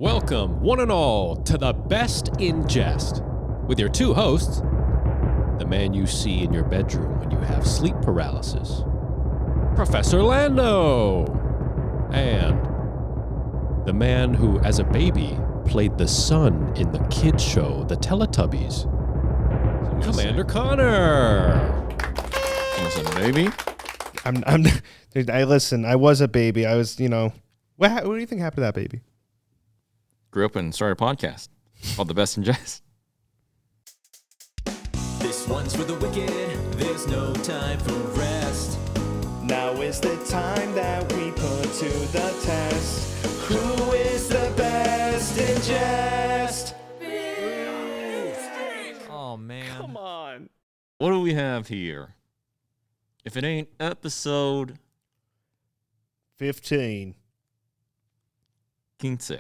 Welcome, one and all, to the Best in Jest, with your two hosts, the man you see in your bedroom when you have sleep paralysis, Professor Lando, and the man who, as a baby, played the son in the kids show, The Teletubbies, Commander Connor. Was a baby? Dude, listen, I was a baby. I was, what do you think happened to that baby? Grew up and started a podcast called The Best in Jest. This one's for the wicked, there's no time for rest. Now is the time that we put to the test. Who is the best in jest? Oh, man. Come on. What do we have here? If it ain't episode 15. 15,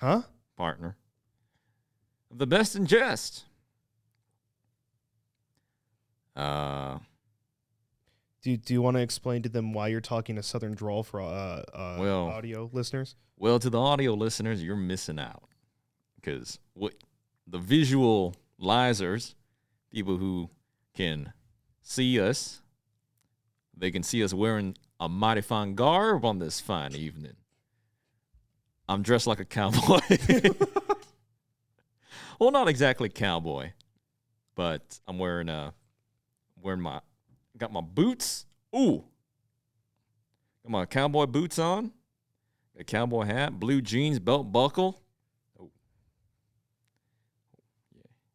Huh? partner. The Best in Jest. Do you want to explain to them why you're talking a southern drawl for audio listeners? Well, to the audio listeners, you're missing out. Because what the visualizers, people who can see us, they can see us wearing a mighty fine garb on this fine evening. I'm dressed like a cowboy. Well, not exactly cowboy, but I'm got my boots. Ooh. Got my cowboy boots on. A cowboy hat, blue jeans, belt buckle. Oh.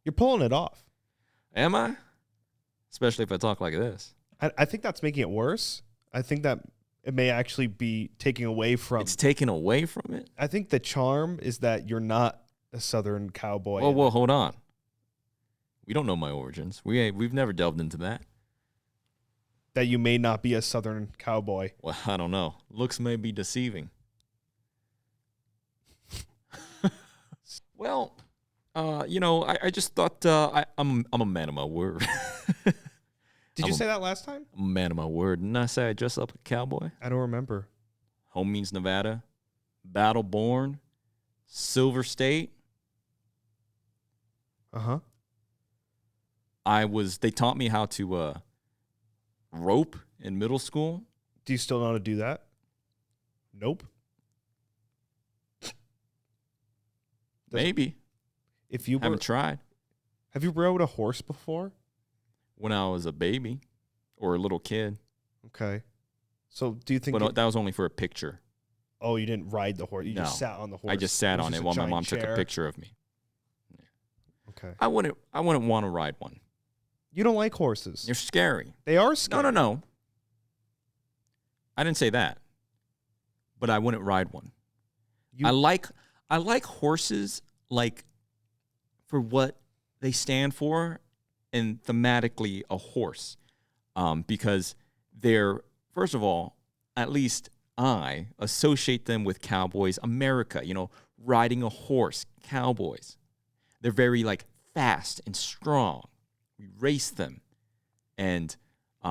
You're pulling it off. Am I? Especially if I talk like this. I think that's making it worse. I think that it may actually be taking away from... It's taken away from it? I think the charm is that you're not a southern cowboy. Well, hold on. We don't know my origins. We've never delved into that. That you may not be a southern cowboy. Well, I don't know. Looks may be deceiving. Well, I just thought I'm a man of my word. Did you say that last time? I'm a man of my word. Didn't I say I dress up a cowboy? I don't remember. Home means Nevada. Battle born. Silver State. Uh-huh. They taught me how to rope in middle school. Do you still know how to do that? Nope. Maybe. If you haven't tried. Have you rode a horse before? When I was a baby or a little kid. Okay. So do you think... But that was only for a picture. Oh, you didn't ride the horse. You just sat on the horse. I just sat on it while my mom took a picture of me. Yeah. Okay. I wouldn't want to ride one. You don't like horses. They're scary. They are scary. No. I didn't say that. But I wouldn't ride one. I like horses like for what they stand for and thematically a horse. Because they're, first of all, at least I associate them with cowboys, America, riding a horse, cowboys. They're very fast and strong. We race them. And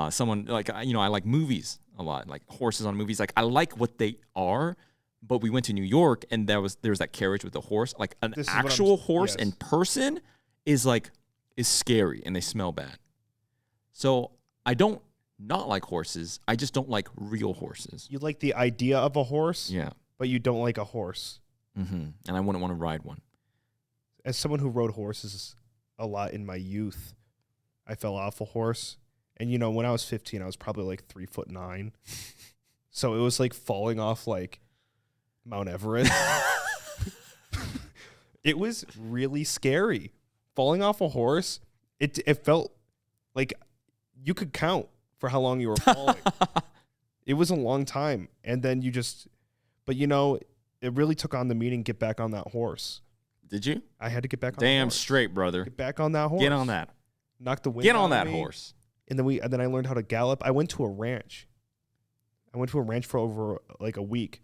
someone I like movies a lot, like horses on movies. I like what they are, but we went to New York and there was that carriage with the horse. Like an actual horse in person is scary and they smell bad. So I don't not like horses. I just don't like real horses. You like the idea of a horse? Yeah. But you don't like a horse. Mm-hmm. And I wouldn't want to ride one. As someone who rode horses a lot in my youth, I fell off a horse. And, when I was 15, I was probably 3'9". So it was falling off Mount Everest. It was really scary. Falling off a horse, it felt like you could count for how long you were falling. It was a long time. And then it really took on the meaning, get back on that horse. Did you? I had to get back on Damn that horse. straight, brother. Get back on that horse. Get on that. Knock the wind Get on out that of me. horse. And then I learned how to gallop. I went to a ranch. For over a week.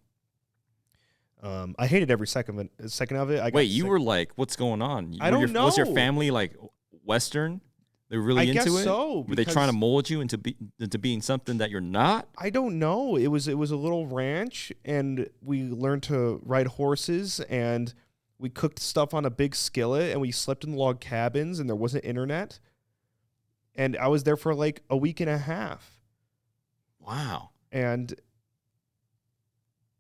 I hated every second of it. Wait, you were what's going on? I don't know. Was your family Western? They're really I into guess it. so, Were they trying to because- mold you into being something that you're not? I don't know. It was a little ranch, and we learned to ride horses, and we cooked stuff on a big skillet, and we slept in log cabins, and there wasn't internet. And I was there for like a week and a half. Wow. And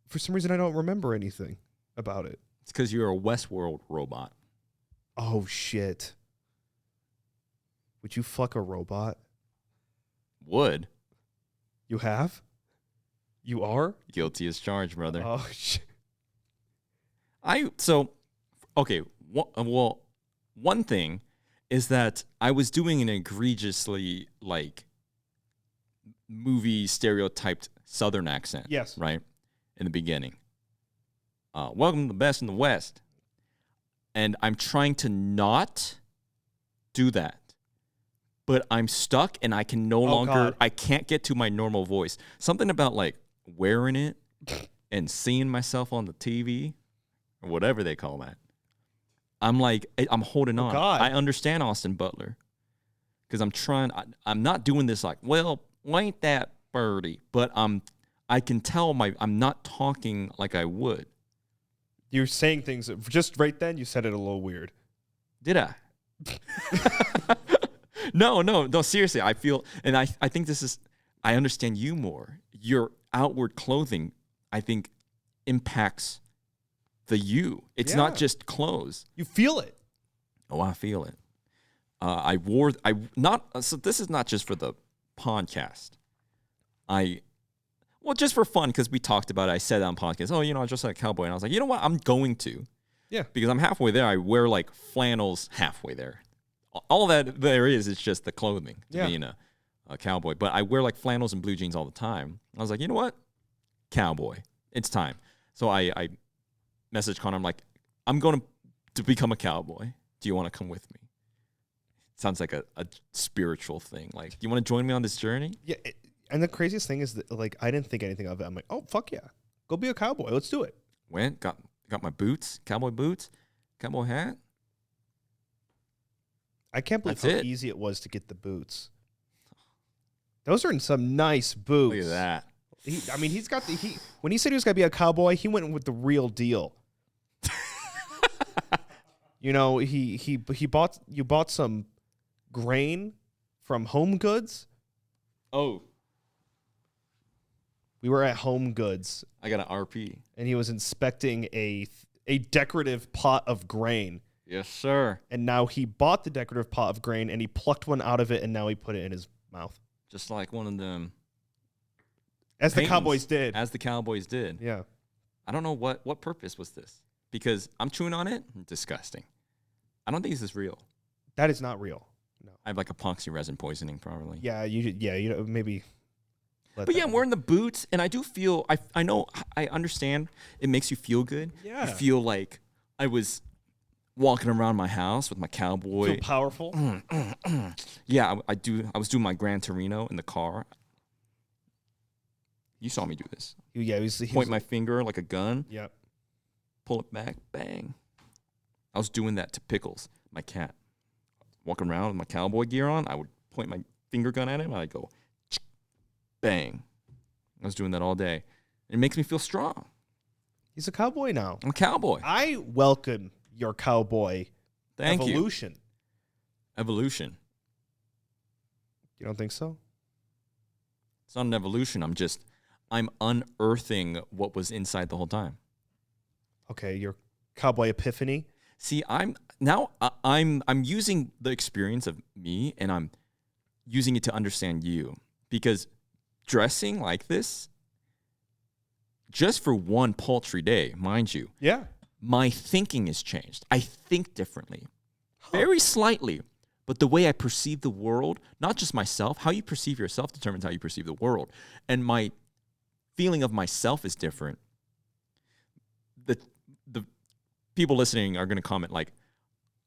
for some reason, I don't remember anything about it. It's because you're a Westworld robot. Oh, shit. Would you fuck a robot? Would. You have? You are? Guilty as charged, brother. Oh, shit. Okay. Well, one thing is that I was doing an egregiously like movie stereotyped Southern accent. Yes. Right in the beginning. Welcome to the best in the West, and I'm trying to not do that, but I'm stuck, and I can no longer. God. I can't get to my normal voice. Something about like wearing it and seeing myself on the TV or whatever they call that. I'm like, I'm holding on. God. I understand Austin Butler because I'm trying. I'm not doing this like, well, ain't that birdie? But I can tell I'm not talking like I would. You're saying things that just right then you said it a little weird. Did I? No, seriously. I feel, and I think this is, I understand you more. Your outward clothing, I think, impacts the you. It's not Yeah. just clothes. You feel it. Oh, I feel it. So this is not just for the podcast. Well, just for fun, because we talked about it. I said on podcast, I dress like a cowboy. And I was like, you know what? I'm going to. Yeah. Because I'm halfway there. I wear like flannels halfway there. All that there is just the clothing to being a cowboy. But I wear like flannels and blue jeans all the time. I was like, you know what? Cowboy. It's time. So I messaged Connor. I'm like, I'm going to become a cowboy. Do you want to come with me? Sounds like a spiritual thing. Like, do you want to join me on this journey? Yeah. And the craziest thing is that, like, I didn't think anything of it. I'm like, oh, fuck yeah. Go be a cowboy. Let's do it. Went, got my boots, cowboy hat. I can't believe That's how it. easy it was to get the boots. Those are some nice boots. Look at that. He's got when he said he was going to be a cowboy, he went with the real deal. You bought some grain from Home Goods. Oh, We were at Home Goods, I got an RP. and he was inspecting a decorative pot of grain. Yes, sir. And now he bought the decorative pot of grain, and he plucked one out of it, and now he put it in his mouth. Just like one of them. As the paintings, Cowboys did. As the Cowboys did. Yeah. I don't know what purpose was this. Because I'm chewing on it. Disgusting. I don't think this is real. That is not real. No. I have like epoxy resin poisoning probably. Yeah, maybe. But yeah, I'm wearing the boots, and I do feel, I understand it makes you feel good. Yeah. You feel like I was walking around my house with my cowboy. Feel powerful. Yeah, I was doing my Gran Torino in the car. You saw me do this. Yeah, Point my finger like a gun, Yep. pull it back, bang. I was doing that to Pickles, my cat. Walking around with my cowboy gear on, I would point my finger gun at him, and I'd go, bang. I was doing that all day. It makes me feel strong. He's a cowboy now. I'm a cowboy. I welcome your cowboy Thank you. evolution. Evolution. You don't think so? It's not an evolution. I'm unearthing what was inside the whole time. Okay, your cowboy epiphany. See, I'm using the experience of me, and I'm using it to understand you, because dressing like this, just for one paltry day, mind you, Yeah. my thinking has changed. I think differently, very slightly, but the way I perceive the world, not just myself, how you perceive yourself determines how you perceive the world. And my feeling of myself is different. The people listening are going to comment like,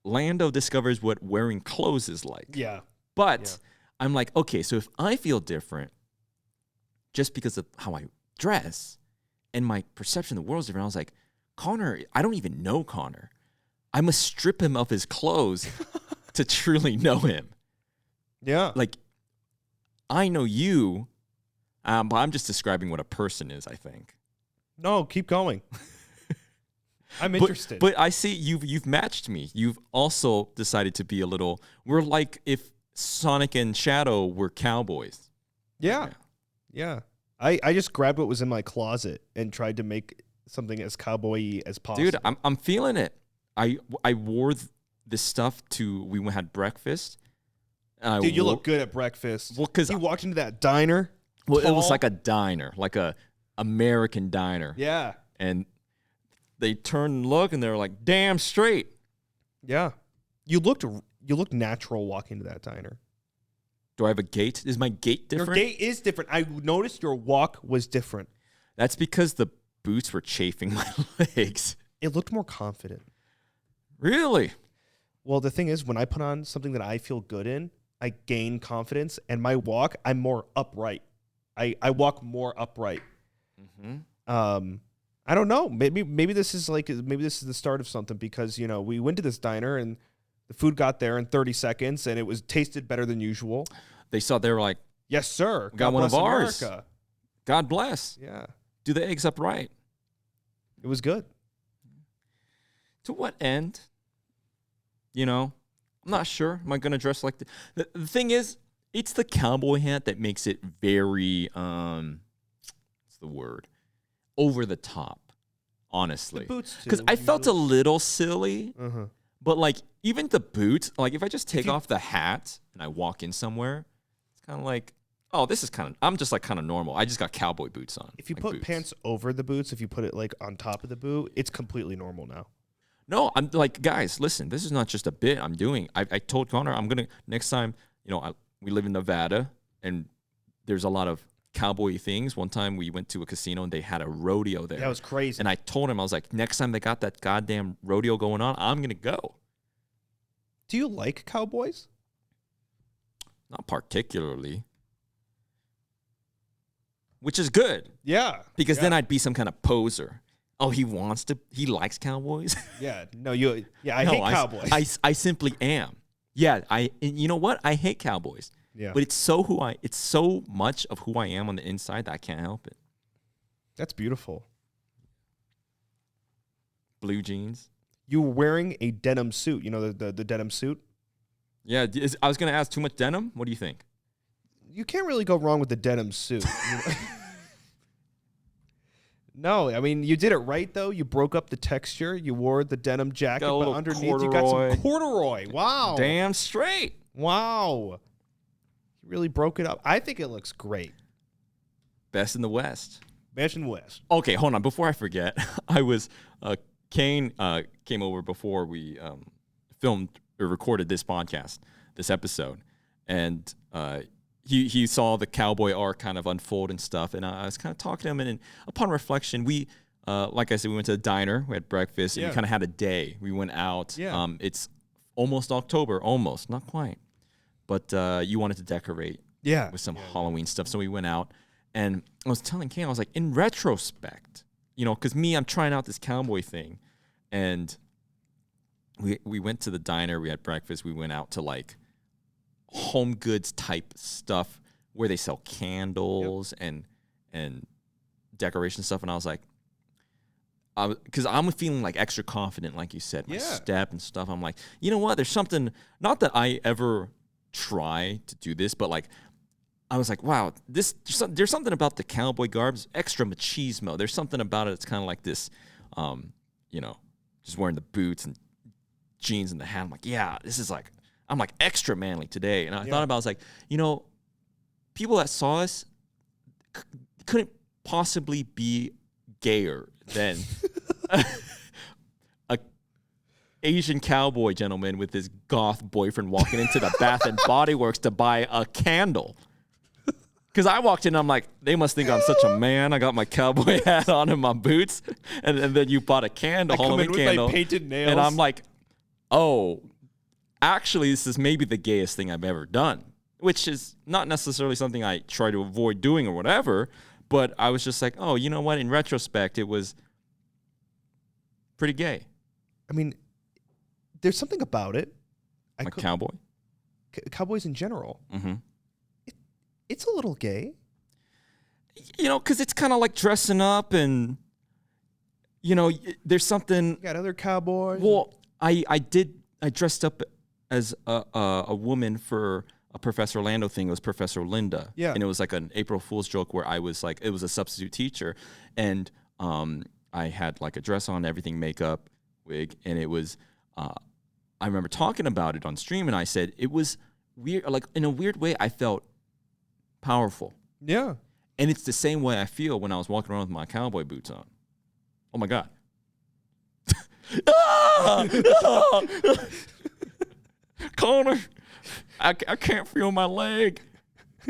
Lando discovers what wearing clothes is like. Yeah. But I'm like, okay, so if I feel different just because of how I dress and my perception of the world is different, I was like, Connor, I don't even know Connor. I must strip him of his clothes to truly know him. Yeah. Like, I know you, but I'm just describing what a person is, I think. No, keep going. I'm interested. But I see you've matched me. You've also decided to be a little. We're like if Sonic and Shadow were cowboys. Yeah. I just grabbed what was in my closet and tried to make something as cowboy-y as possible. Dude, I'm feeling it. I wore this stuff we had breakfast. Dude, you look good at breakfast. Well, because you walked into that diner. Well, it was like a diner, like a American diner. Yeah. And they turned and looked, and they were like, damn straight. Yeah. You looked natural walking to that diner. Do I have a gait? Is my gait different? Your gait is different. I noticed your walk was different. That's because the boots were chafing my legs. It looked more confident. Really? Well, the thing is, when I put on something that I feel good in, I gain confidence, and my walk, I'm more upright. I walk more upright. Mm-hmm. I don't know. Maybe this is the start of something, because we went to this diner and the food got there in 30 seconds and it was tasted better than usual. They were like, yes, sir. Got one of ours. America. God bless. Yeah. Do the eggs upright. It was good. To what end? I'm not sure. Am I going to dress like the thing is, it's the cowboy hat that makes it very, what's the word? Over the top, honestly. The boots, too. Because I felt a little silly, but like even the boots, like if I just take off the hat and I walk in somewhere, it's kind of like, oh, I'm just like kind of normal. I just got cowboy boots on. If you like put boots. pants over the boots, if you put it like on top of the boot, it's completely normal now. No, I'm like, guys, listen, this is not just a bit I'm doing. I told Connor, I'm going to, next time, we live in Nevada and there's a lot of cowboy things. One time we went to a casino and they had a rodeo there. That was crazy. And I told him, I was like, next time they got that goddamn rodeo going on, I'm going to go. Do you like cowboys? Not particularly. Which is good. Yeah. Because then I'd be some kind of poser. Oh, he likes cowboys? Yeah. No, I hate cowboys. I simply am. Yeah, and you know what? I hate cowboys. Yeah. But it's so much of who I am on the inside that I can't help it. That's beautiful. Blue jeans. You were wearing a denim suit. You know the denim suit? Yeah, I was going to ask, too much denim? What do you think? You can't really go wrong with the denim suit. No, I mean, you did it right, though. You broke up the texture. You wore the denim jacket, but underneath you got some corduroy. Wow. Damn straight. Wow. You really broke it up. I think it looks great. Best in the West. Best in the West. Okay, hold on. Before I forget, Kane came over before we filmed or recorded this podcast, this episode, and he saw the cowboy arc kind of unfold and stuff, and I was kind of talking to him, and upon reflection, we, like I said, we went to the diner, we had breakfast, and we kind of had a day. We went out. Yeah. It's almost October, almost, not quite, but you wanted to decorate with some Halloween stuff, so we went out, and I was telling Kane, I was like, in retrospect, because I'm trying out this cowboy thing, and we went to the diner, we had breakfast, we went out to like home goods type stuff where they sell candles and decoration stuff, and I was like, because I'm feeling like extra confident, like you said, my step and stuff. I'm like, you know what? There's something, not that I ever try to do this, but like, I was like, wow, there's something about the cowboy garbs, extra machismo. There's something about it. It's kind of like this, just wearing the boots and jeans and the hat. I'm like, yeah, this is like, I'm like extra manly today. And I thought about, I was like, people that saw us couldn't possibly be gayer than a Asian cowboy gentleman with his goth boyfriend walking into the Bath and Body Works to buy a candle. Because I walked in, I'm like, they must think I'm such a man. I got my cowboy hat on and my boots, and then you bought a candle, Halloween candle, my painted nails, and I'm like, oh, actually, this is maybe the gayest thing I've ever done, which is not necessarily something I try to avoid doing or whatever. But I was just like, oh, you know what? In retrospect, it was pretty gay. I mean, there's something about it. Like cowboy? cowboys in general. Mm-hmm. It's a little gay. You know, because it's kind of like dressing up and, you know, there's something. You got other cowboys. Well, I dressed up as a woman for a Professor Orlando thing. It was Professor Linda. Yeah. And it was like an April Fool's joke where I was like, it was a substitute teacher. And I had like a dress on, everything, makeup, wig. And it was, I remember talking about it on stream and I said, it was weird. Like in a weird way, I felt powerful. Yeah. And it's the same way I feel when I was walking around with my cowboy boots on. Oh my God. Connor, I can't feel my leg.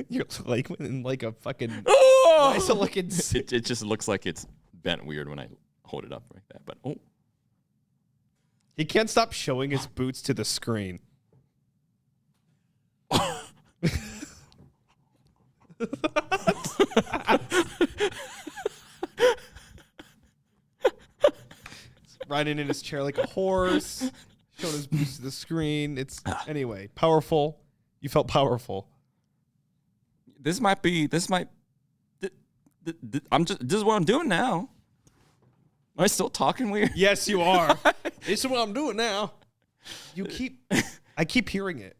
You're like in like a fucking Oh! nice looking. It just looks like it's bent weird when I hold it up like that. But oh, He can't stop showing his boots to the screen. Riding in his chair like a horse, showing his boots to the screen. It's anyway powerful. You felt powerful. this is what I'm doing now. Am I still talking weird? Yes, you are. This is what I'm doing now. I keep hearing it.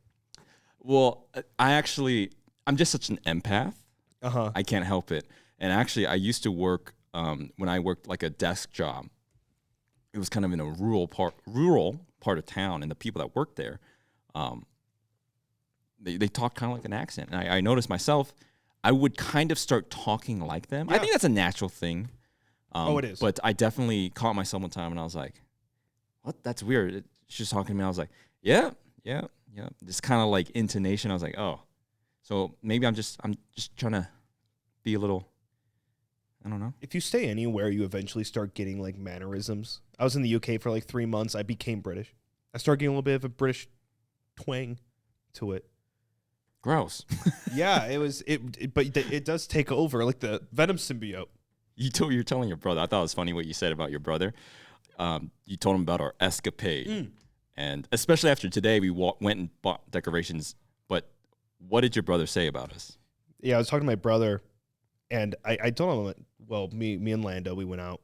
Well, I'm just such an empath. Uh-huh. I can't help it. And actually, I used to work when I worked like a desk job. It was kind of in a rural part of town, and the people that worked there, they talk kind of like an accent. And I noticed myself, I would kind of start talking like them. Yeah. I think that's a natural thing. It is. But I definitely caught myself one time, and I was like, "What? That's weird." She's talking to me. I was like, "Yeah." This kind of like intonation. I was like, "Oh." So maybe I'm just trying to be a little, I don't know. If you stay anywhere, you eventually start getting like mannerisms. I was in the UK for like 3 months. I became British. I started getting a little bit of a British twang to it. Gross. Yeah, but it does take over, like the Venom symbiote. You're telling your brother. I thought it was funny what you said about your brother. You told him about our escapade. And especially after today, we went and bought decorations. But what did your brother say about us? Yeah, I was talking to my brother, and I told him, well, me and Lando, we went out,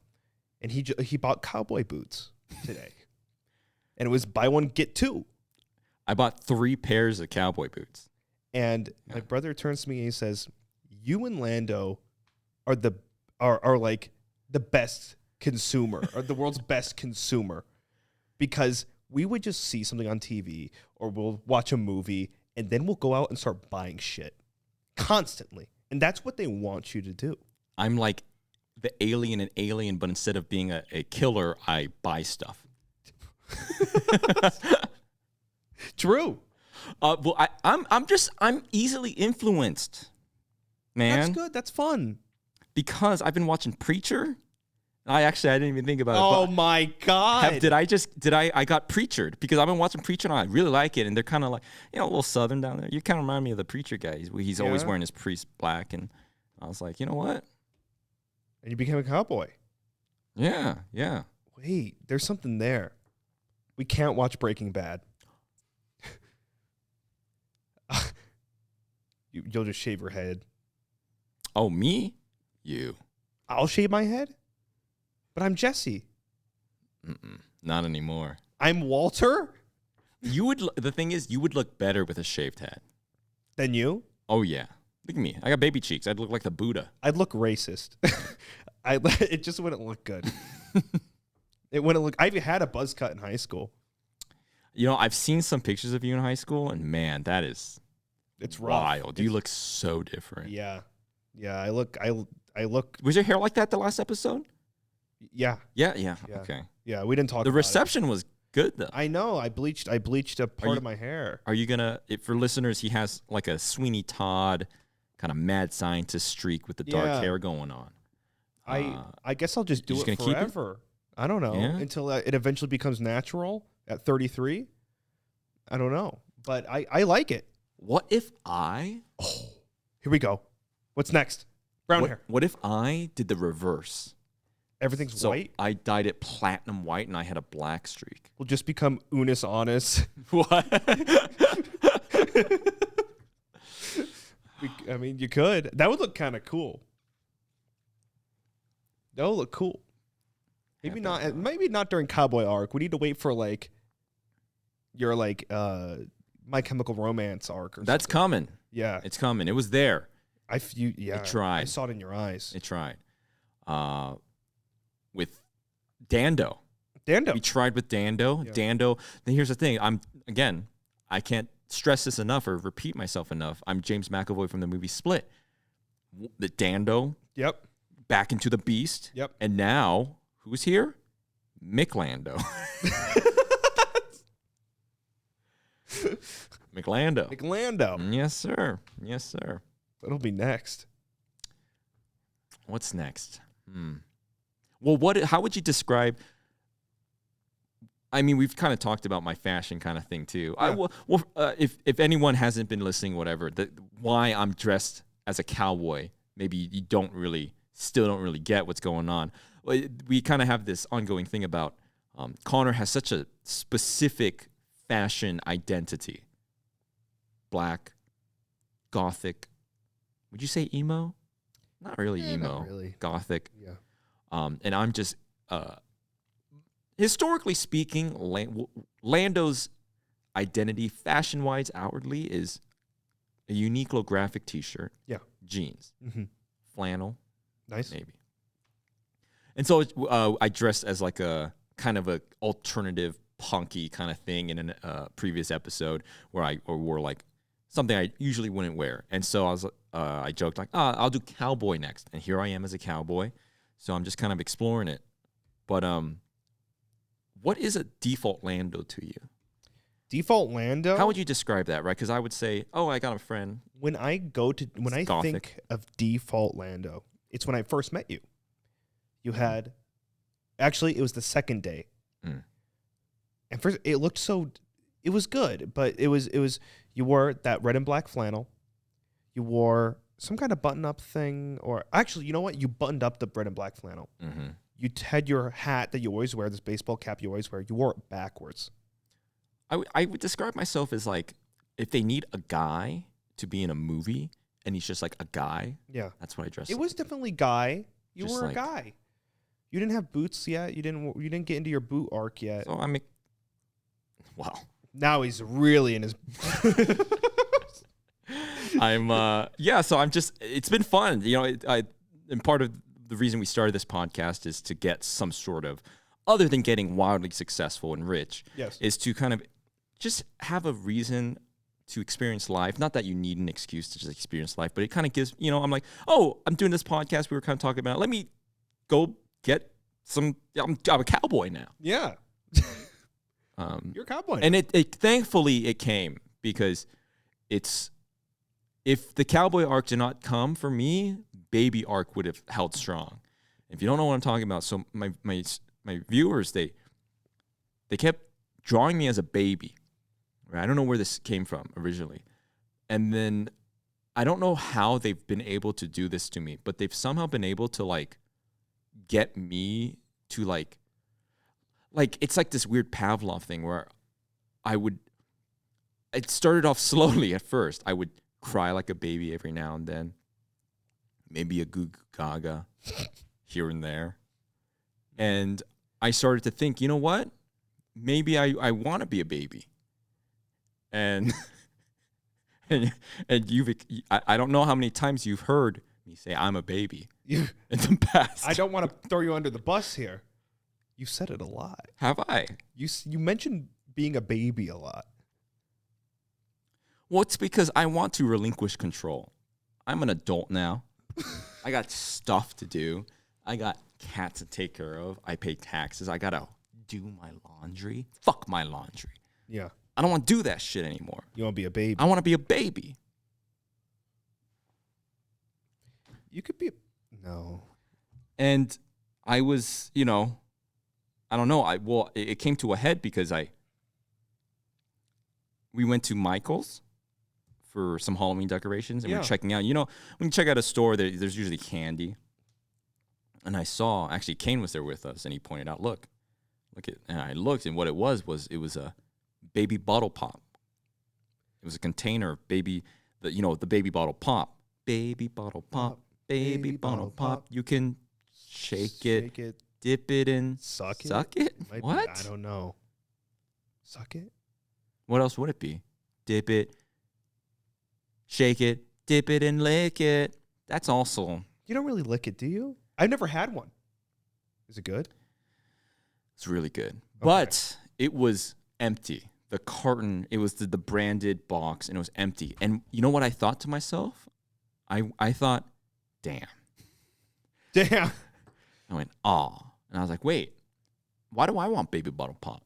and he bought cowboy boots today. And it was buy one, get two. I bought 3 pairs of cowboy boots. And my brother turns to me and he says, you and Lando are like the best consumer, or the world's best consumer, because we would just see something on TV or we'll watch a movie and then we'll go out and start buying shit constantly. And that's what they want you to do. I'm like the alien in Alien, but instead of being a killer, I buy stuff. True. Well, I'm easily influenced, man. That's good. That's fun. Because I've been watching Preacher. I didn't even think about it. Oh but my God. I got Preachered because I've been watching Preacher and I really like it. And they're kind of like, a little Southern down there. You kind of remind me of the Preacher guy. He's always wearing his priest black. And I was like, you know what? And you became a cowboy. Yeah. Wait, there's something there. We can't watch Breaking Bad. You'll just shave your head. Oh, me? You. I'll shave my head? But I'm Jesse. Not anymore. I'm Walter? The thing is, you would look better with a shaved head. Than you? Oh, yeah. Look at me. I got baby cheeks. I'd look like the Buddha. I'd look racist. It just wouldn't look good. It wouldn't look. I even had a buzz cut in high school. I've seen some pictures of you in high school, and man, it's rough. Wild. You look so different. Yeah. I look. Was your hair like that the last episode? Yeah. Yeah. Okay. Yeah, we didn't talk The about reception was good, though. I know. I bleached a part of my hair. Are you gonna? For listeners, he has like a Sweeney Todd kind of mad scientist streak with the dark hair going on. I guess I'll just do just it gonna keep it? forever. I don't know until it eventually becomes natural at 33. I don't know, but I like it. What if I? Oh, here we go. What's next? Brown hair. What if I did the reverse? Everything's So white. I dyed it platinum white, and I had a black streak. We'll just become Unis Honest. What? I mean, you could. That would look kind of cool. That would look cool. Maybe not. Maybe not during Cowboy arc. We need to wait for like your like My Chemical Romance arc. Or That's something. coming. Yeah, It's coming. It was there. Yeah. It tried. I saw it in your eyes. It tried. With Dando. Dando. We tried with Dando. Yeah. Dando. Then here's the thing. I can't stress this enough or repeat myself enough. I'm James McAvoy from the movie Split. The Dando. Yep. Back into the Beast. Yep. And now, who's here? Mick Lando. McLando. McLando. Yes, sir. Yes, sir. That'll be next. What's next? Well, how would you describe? I mean, we've kind of talked about my fashion kind of thing too. Yeah. If anyone hasn't been listening, whatever, why I'm dressed as a cowboy, maybe you still don't really get what's going on. We kind of have this ongoing thing about Connor has such a specific fashion identity. Black, gothic. Would you say emo? Not really emo. Not really. Gothic. Yeah. And I'm just, historically speaking, Lando's identity, fashion-wise, outwardly, is a Uniqlo graphic T-shirt. Yeah. Jeans. Mm-hmm. Flannel. Nice. Maybe. And so I dressed as like a kind of a alternative punky kind of thing in a previous episode where I wore like something I usually wouldn't wear. And so I joked like, I'll do cowboy next. And here I am as a cowboy. So I'm just kind of exploring it. But what is a default Lando to you? Default Lando? How would you describe that, right? Because I would say, I got a friend. When I think of default Lando, it's when I first met you. You had, actually, it was the second day. And first, it looked it was good, but it was, you wore that red and black flannel. You wore some kind of button-up thing, or actually, you know what? You buttoned up the red and black flannel. Mm-hmm. You had your hat that you always wear, this baseball cap you always wear. You wore it backwards. I would describe myself as like, if they need a guy to be in a movie, and he's just like a guy. Yeah, that's what I dressed. It was definitely guy. You just were like, a guy. You didn't have boots yet. You didn't get into your boot arc yet. So well. Now he's really in his. So I'm just. It's been fun, and part of the reason we started this podcast is to get some sort of, other than getting wildly successful and rich, yes, is to kind of just have a reason to experience life. Not that you need an excuse to just experience life, but it kind of gives, I'm like, I'm doing this podcast. We were kind of talking about it. Let me go get some, I'm a cowboy now. Yeah. You're a cowboy. And it thankfully it came, because if the cowboy arc did not come for me, baby arc would have held strong. If you don't know what I'm talking about, so my viewers, they kept drawing me as a baby. Right? I don't know where this came from originally. And then I don't know how they've been able to do this to me, but they've somehow been able to like get me to like it's like this weird Pavlov thing where it started off slowly at first. I would cry like a baby every now and then. Maybe a goo goo gaga here and there. And I started to think, you know what? Maybe I want to be a baby. And and I don't know how many times you've heard me say I'm a baby in the past. I don't want to throw you under the bus here. You said it a lot. Have I? You mentioned being a baby a lot. Well, it's because I want to relinquish control. I'm an adult now. I got stuff to do. I got cats to take care of. I pay taxes. I got to do my laundry. Fuck my laundry. Yeah. I don't want to do that shit anymore. You want to be a baby. I want to be a baby. You could be. No. And I was, I don't know. It came to a head because we went to Michael's for some Halloween decorations, and we were checking out. When you check out a store, there's usually candy. And I saw, actually, Kane was there with us, and he pointed out, look and I looked, and what it was a baby bottle pop. It was a container of baby, the baby bottle pop. Baby bottle pop. Baby bottle pop. You can shake it, dip it in, suck it. Might What? Be, I don't know. Suck it? What else would it be? Dip it, shake it, dip it, and lick it. That's also. You don't really lick it, do you? I've never had one. Is it good? It's really good. But it was empty. The carton, it was the branded box, and it was empty. And you know what I thought to myself? I thought, damn. Damn. I went, aw. And I was like, wait, why do I want baby bottle pop?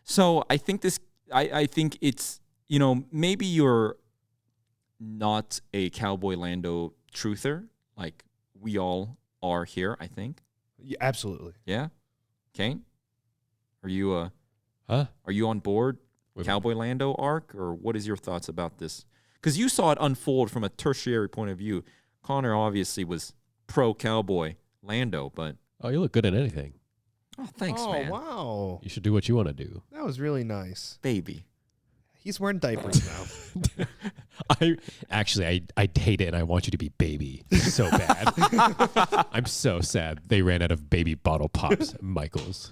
So I think I think it's, maybe you're not a Cowboy Lando truther, like we all are here, I think. Yeah, absolutely. Yeah? Kane? Are you Huh? Are you on board Wait, Cowboy Lando arc, or what is your thoughts about this? Because you saw it unfold from a tertiary point of view. Connor obviously was pro Cowboy Lando, but Oh, you look good at anything. oh, thanks, oh, man. wow. You should do what you want to do. That was really nice. Baby. He's wearing diapers now. I hate it, and I want you to be baby so bad. I'm so sad they ran out of baby bottle pops at Michael's.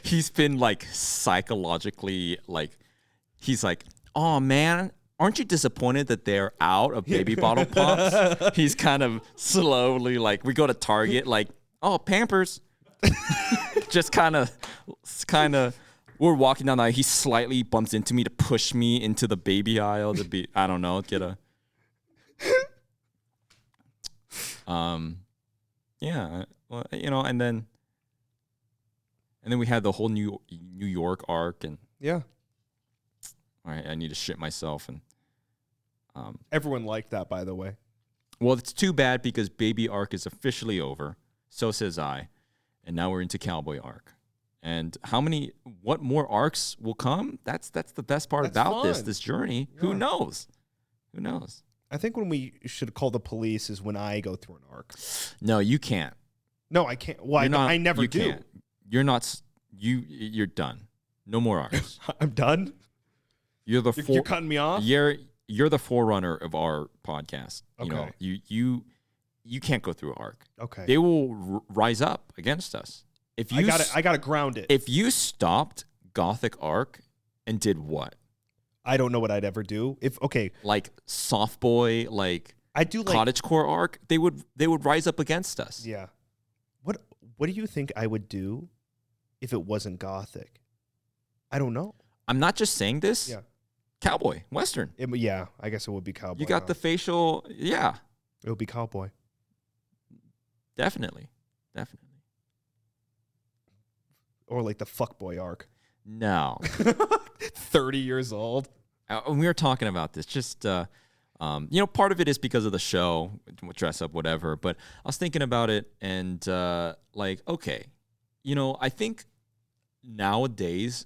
He's been like psychologically he's like, oh man, aren't you disappointed that they're out of baby bottle pops? He's kind of slowly we go to Target oh, Pampers. Just kind of we're walking down the aisle. He slightly bumps into me to push me into the baby aisle to be, I don't know, get a yeah, well, and then we had the whole New York arc, and Yeah. I need to shit myself, and Everyone liked that, by the way. well, it's too bad because baby arc is officially over. So says I, and now we're into Cowboy arc. And what more arcs will come? That's the best part That's about fun. this journey. Yeah. Who knows? Who knows? I think when we should call the police is when I go through an arc. No, you can't. No, I can't. Well, I never you do. Can't. You're not. You're done. No more arcs. I'm done. You're You're cutting me off? You're the forerunner of our podcast. Okay. You can't go through an arc. Okay. They will rise up against us. If you I gotta ground it. If you stopped Gothic arc and did what? I don't know what I'd ever do. Like Soft Boy, I do Cottagecore arc, they would rise up against us. Yeah. What do you think I would do if it wasn't Gothic? I don't know. I'm not just saying this. Yeah. Cowboy, Western. Yeah, I guess it would be Cowboy. You got the facial, yeah. It would be Cowboy. Definitely. Or like the fuckboy arc. No. 30 years old. We were talking about this. Just, part of it is because of the show, dress up, whatever. But I was thinking about it and okay, I think nowadays,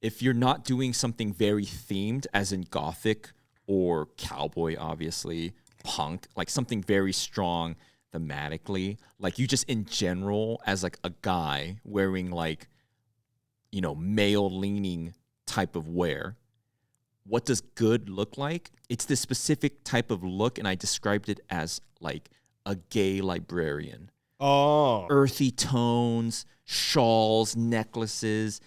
if you're not doing something very themed, as in Gothic or Cowboy, obviously, punk, like something very strong thematically, like you just in general as like a guy wearing male-leaning type of wear, what does good look like? It's this specific type of look, and I described it as like a gay librarian. Oh. Earthy tones, shawls, necklaces,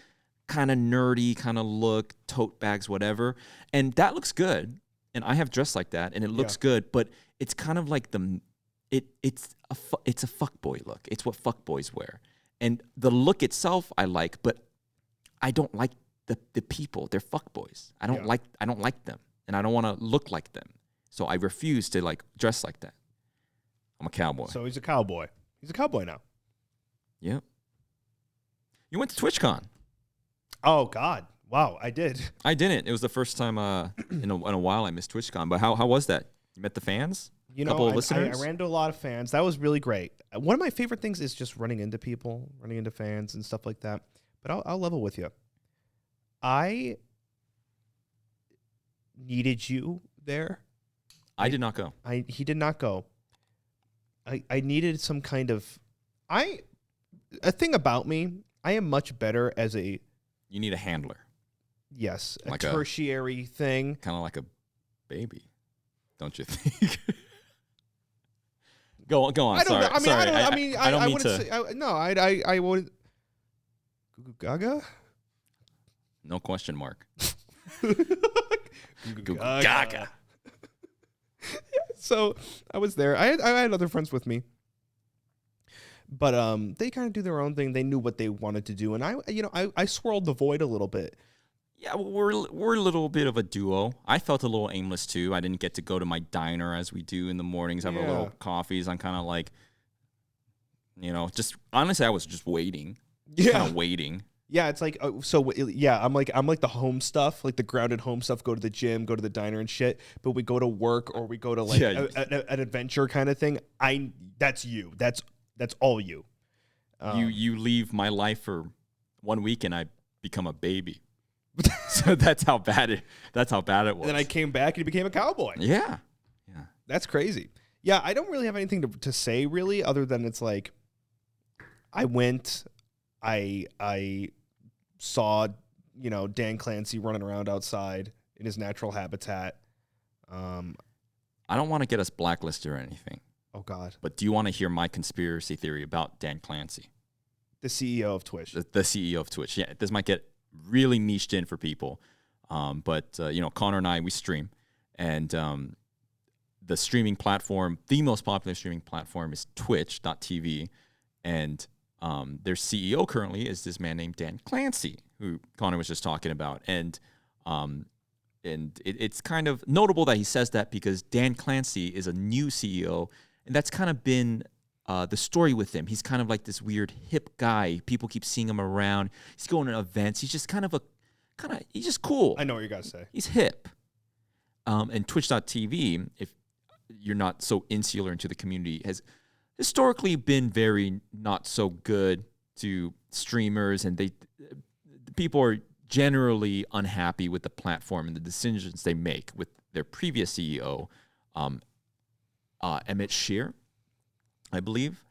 kind of nerdy kind of look, tote bags, whatever. And that looks good. And I have dressed like that, and it looks good, but it's kind of like it's a fuckboy look. It's what fuckboys wear. And the look itself I like, but I don't like the people. They're fuckboys. I don't like them, and I don't want to look like them. So I refuse to dress like that. I'm a cowboy. So he's a cowboy. He's a cowboy now. Yeah. You went to TwitchCon. Oh God. Wow, I did. I didn't. It was the first time in a while I missed TwitchCon. But how was that? You met the fans? Couple of listeners? I ran to a lot of fans. That was really great. One of my favorite things is just running into people, running into fans and stuff like that. But I'll level with you. I needed you there. I did not go. He did not go. I needed some kind of a thing about me. I am much better as a You need a handler. Yes, a Like tertiary thing. Kind of like a baby, don't you think? Go on. I don't Sorry. know. I mean, Sorry. I don't mean wouldn't to. I would. Gaga. No question mark. Gaga. So I was there. I had other friends with me, but they kind of do their own thing. They knew what they wanted to do, and I swirled the void a little bit. Yeah, we're a little bit of a duo. I felt a little aimless too. I didn't get to go to my diner as we do in the mornings, have our little coffees. I'm kind of like, just honestly, I was just waiting. Kind of waiting. Yeah, it's like I'm like the home stuff, like the grounded home stuff. Go to the gym, go to the diner and shit. But we go to work or we go to like an adventure kind of thing. That's you. That's all you. You leave my life for 1 week and I become a baby. So that's how bad it was. And then I came back and you became a cowboy. Yeah. That's crazy. Yeah, I don't really have anything to say really, other than it's like I went, I saw, Dan Clancy running around outside in his natural habitat. I don't want to get us blacklisted or anything. Oh God. But do you want to hear my conspiracy theory about Dan Clancy? The CEO of Twitch. The CEO of Twitch. Yeah, this might get really niched in for people. But Connor and I, we stream. And the streaming platform, the most popular streaming platform is twitch.tv. And their CEO currently is this man named Dan Clancy, who Connor was just talking about. And it's kind of notable that he says that because Dan Clancy is a new CEO, and that's kind of been the story with him. He's kind of like this weird hip guy. People keep seeing him around. He's going to events. He's just he's just cool. I know what you're going to say. He's hip. And Twitch.tv, if you're not so insular into the community, has historically been very not so good to streamers, and people are generally unhappy with the platform and the decisions they make. With their previous CEO, Emmett Shear, I believe,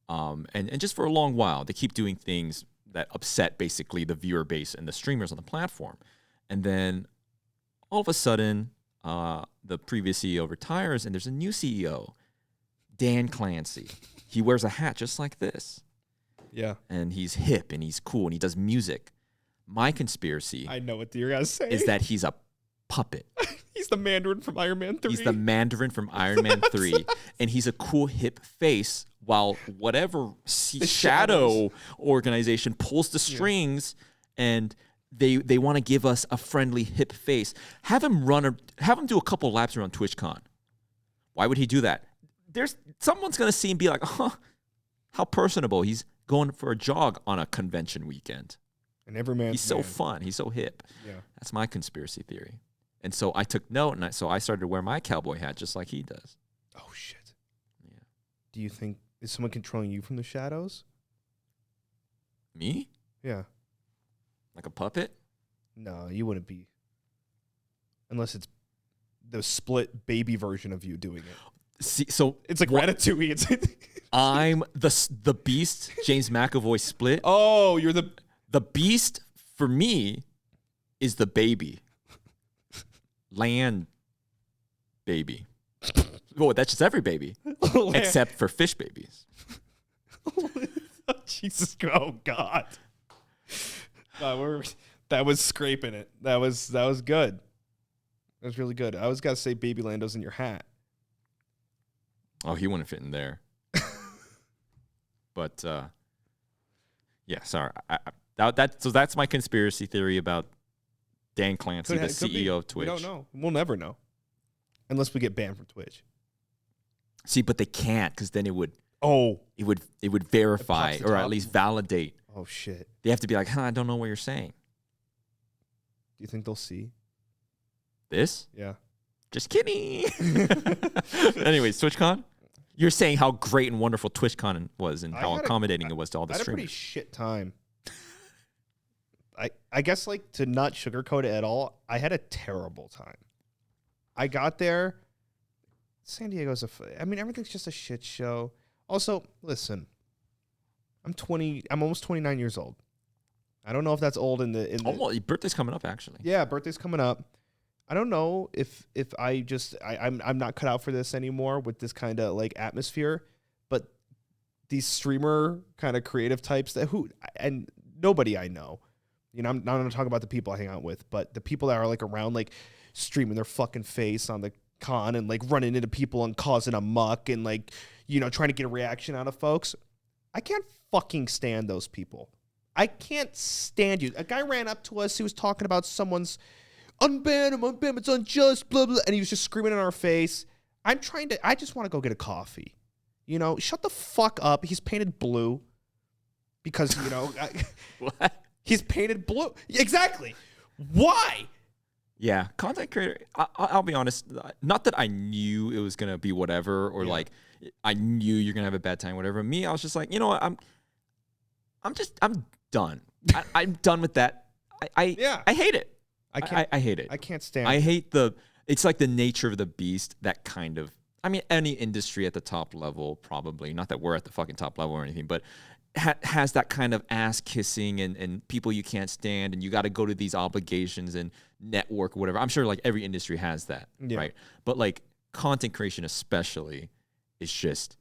and just for a long while, they keep doing things that upset basically the viewer base and the streamers on the platform. And then all of a sudden, the previous CEO retires, and there's a new CEO, Dan Clancy. He wears a hat just like this. Yeah. And he's hip and he's cool and he does music. My conspiracy, I know what you're going to say, is that he's a puppet. He's the Mandarin from Iron Man 3. He's the Mandarin from Iron Man 3. And he's a cool hip face while whatever shadow organization pulls the strings and they want to give us a friendly hip face. Have him do a couple laps around TwitchCon. Why would he do that? Someone's going to see him be like, oh, how personable. He's going for a jog on a convention weekend. And every man. He's so fun. He's so hip. Yeah. That's my conspiracy theory. And so I took note, and so I started to wear my cowboy hat just like he does. Oh, shit. Yeah. Do you think, is someone controlling you from the shadows? Me? Yeah. Like a puppet? No, you wouldn't be. Unless it's the split baby version of you doing it. See, so it's like Ratatouille. I'm the Beast, James McAvoy split. Oh, you're the Beast for me is the baby. Land baby. Well, that's just every baby. Except for fish babies. Jesus. Oh God. That was scraping it. That was good. That was really good. I was gotta say Baby Lando's in your hat. Oh, he wouldn't fit in there. But yeah, sorry. So that's my conspiracy theory about Dan Clancy, the CEO of Twitch. We don't know. We'll never know. Unless we get banned from Twitch. See, but they can't, because then it would verify or at least validate. Oh shit. They have to be like, I don't know what you're saying. Do you think they'll see? This? Yeah. Just kidding. Anyways, TwitchCon? You're saying how great and wonderful TwitchCon was and how accommodating it was to all the streamers. I had a pretty shit time. I guess, like, to not sugarcoat it at all, I had a terrible time. I got there. San Diego's everything's just a shit show. Also, listen, I'm almost 29 years old. I don't know if that's old in the Oh, well, your birthday's coming up, actually. Yeah, birthday's coming up. I don't know if I'm not cut out for this anymore with this kind of like atmosphere, but these streamer kind of creative types and nobody I know, you know, I'm not going to talk about the people I hang out with, but the people that are like around, like streaming their fucking face on the con and like running into people and causing a muck and like, you know, trying to get a reaction out of folks. I can't fucking stand those people. I can't stand you. A guy ran up to us. He was talking about someone's unban him, it's unjust, blah, blah. And he was just screaming in our face. I just want to go get a coffee. You know, shut the fuck up. He's painted blue because, you know, What? He's painted blue. Exactly. Why? Yeah, content creator. I'll be honest. Not that I knew it was gonna be whatever, or like I knew you're gonna have a bad time, whatever. Me, I was just like, you know what? I'm done. I'm done with that. I hate it. I hate it. I can't stand. I hate it's like the nature of the beast. That kind of. I mean, any industry at the top level, probably. Not that we're at the fucking top level or anything, but has that kind of ass kissing and people you can't stand, and you got to go to these obligations and network or whatever. I'm sure like every industry has that, right? But like content creation especially is just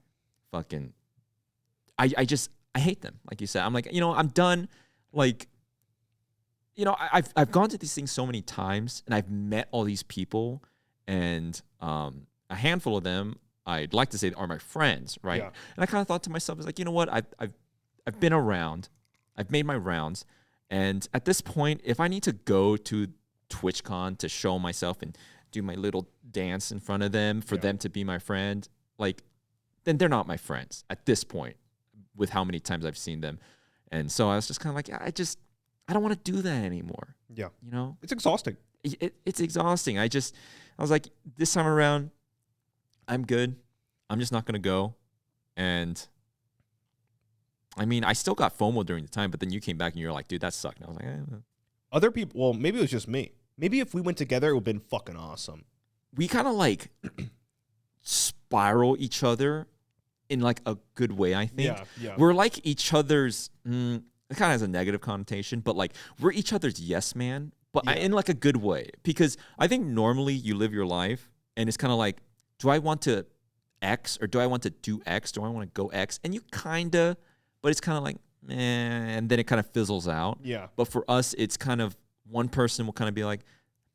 fucking. I hate them. Like you said, I'm like, you know, I'm done. Like, you know, I've gone to these things so many times, and I've met all these people, and a handful of them I'd like to say are my friends, right? Yeah. And I kind of thought to myself, it's like, you know what? I've been around, I've made my rounds, and at this point, if I need to go to TwitchCon to show myself and do my little dance in front of them for them to be my friend, like, then they're not my friends at this point, with how many times I've seen them. And so I was just kind of like, I don't want to do that anymore. Yeah. You know? It's exhausting. It's exhausting. I was like, this time around, I'm good. I'm just not going to go. And I mean, I still got FOMO during the time, but then you came back and you're like, dude, that sucked. And I was like, Other people, well, maybe it was just me. Maybe if we went together, it would have been fucking awesome. We kind of like spiral each other in like a good way, I think. Yeah. We're like each other's, it kind of has a negative connotation, but like we're each other's yes man, but in like a good way. Because I think normally you live your life and it's kind of like, do I want to X or do I want to do X? Do I want to go X? And you kind of, but it's kind of like, and then it kind of fizzles out. Yeah. But for us, it's kind of one person will kind of be like,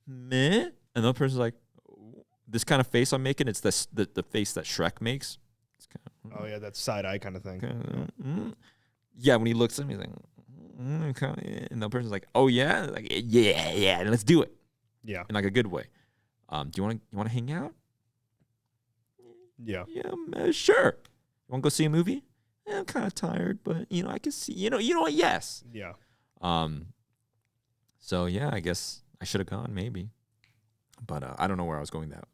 meh. And the other person's like, this kind of face I'm making, it's the face that Shrek makes. It's kind of, Oh, yeah, that side eye kind of thing. Yeah, when he looks at me, he's like, and the person's like, oh, yeah? Like, yeah, and let's do it. Yeah. In like a good way. Do you want to hang out? Yeah. Yeah, sure. You want to go see a movie? I'm kind of tired, but you know, I can see. You know what? Yes. Yeah. So yeah, I guess I should have gone maybe, but I don't know where I was going with that.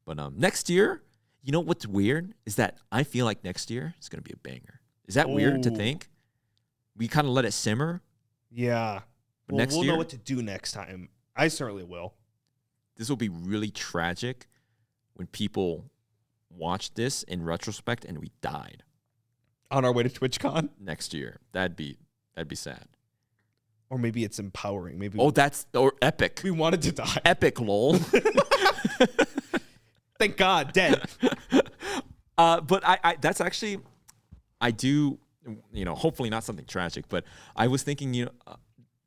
But next year, you know what's weird is that I feel like next year is gonna be a banger. Is that weird to think? We kind of let it simmer. Yeah. But Well, next we'll year, know what to do next time. I certainly will. this will be really tragic when people watch this in retrospect and we died On our way to TwitchCon. next year. That'd be sad. Or maybe it's empowering. Maybe Or epic. we wanted to die. Epic, lol. Thank God, dead. But I that's actually, I do, you know, hopefully not something tragic, but I was thinking, you know,